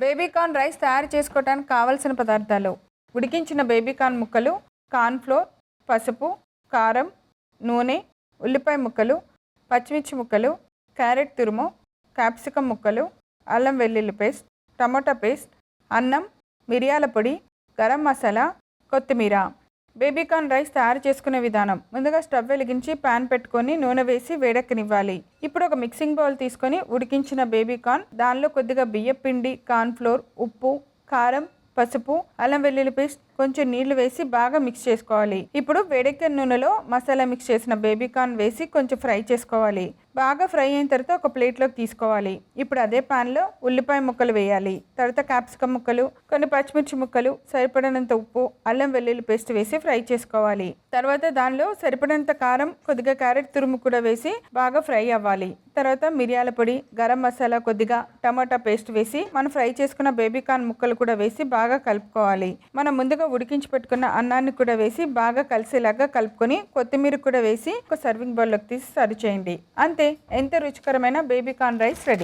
Baby corn rice తయారు చేసుకోవడానికి కావలసిన పదార్థాలు: ఉడికించిన బేబీ కార్న్ ముక్కలు, కార్న్ ఫ్లోర్, పసుపు, కారం, నూనె, ఉల్లిపాయ ముక్కలు, పచ్చిమిర్చి ముక్కలు, క్యారెట్ తురుము, క్యాప్సికమ్ ముక్కలు, అల్లం వెల్లుల్లి పేస్ట్, టమాటా పేస్ట్, అన్నం, మిరియాల పొడి, గరం మసాలా, కొత్తిమీర. బేబీ కార్న్ రైస్ తయారు చేసుకునే విధానం: ముందుగా స్టవ్ వెలిగించి ప్యాన్ పెట్టుకొని నూనె వేసి వేడెక్కనివ్వాలి. ఇప్పుడు ఒక మిక్సింగ్ బౌల్ తీసుకొని ఉడికించిన బేబీ కార్న్, దానిలో కొద్దిగా బియ్యం పిండి, కార్న్ ఫ్లోర్, ఉప్పు, కారం, పసుపు, అల్లం వెల్లుల్లి పేస్ట్, కొంచెం నీళ్లు వేసి బాగా మిక్స్ చేసుకోవాలి. ఇప్పుడు వేడెక్కిన నూనెలో మసాలా మిక్స్ చేసిన బేబీ కార్న్ వేసి కొంచెం ఫ్రై చేసుకోవాలి. బాగా ఫ్రై అయిన తర్వాత ఒక ప్లేట్లోకి తీసుకోవాలి. ఇప్పుడు అదే ప్యాన్లో ఉల్లిపాయ ముక్కలు వేయాలి. తర్వాత క్యాప్సికమ్ ముక్కలు, కొన్ని పచ్చిమిర్చి ముక్కలు, సరిపడినంత ఉప్పు, అల్లం వెల్లుల్లి పేస్ట్ వేసి ఫ్రై చేసుకోవాలి. తర్వాత దానిలో సరిపడినంత కారం, కొద్దిగా క్యారెట్ తురుము కూడా వేసి బాగా ఫ్రై అవ్వాలి. తర్వాత మిరియాల పొడి, గరం మసాలా, కొద్దిగా టమాటా పేస్ట్ వేసి మనం ఫ్రై చేసుకున్న బేబీ కార్న్ ముక్కలు కూడా వేసి బాగా కలుపుకోవాలి. మనం ముందుగా ఉడికించి పెట్టుకున్న అన్నాన్ని కూడా వేసి బాగా కలిసేలాగా కలుపుకొని కొత్తిమీర కూడా వేసి ఒక సర్వింగ్ బౌల్లోకి తీసి సర్వ్ చేయండి. అంతే, ఎంతో రుచికరమైన బేబీ కార్న్ రైస్ రెడీ.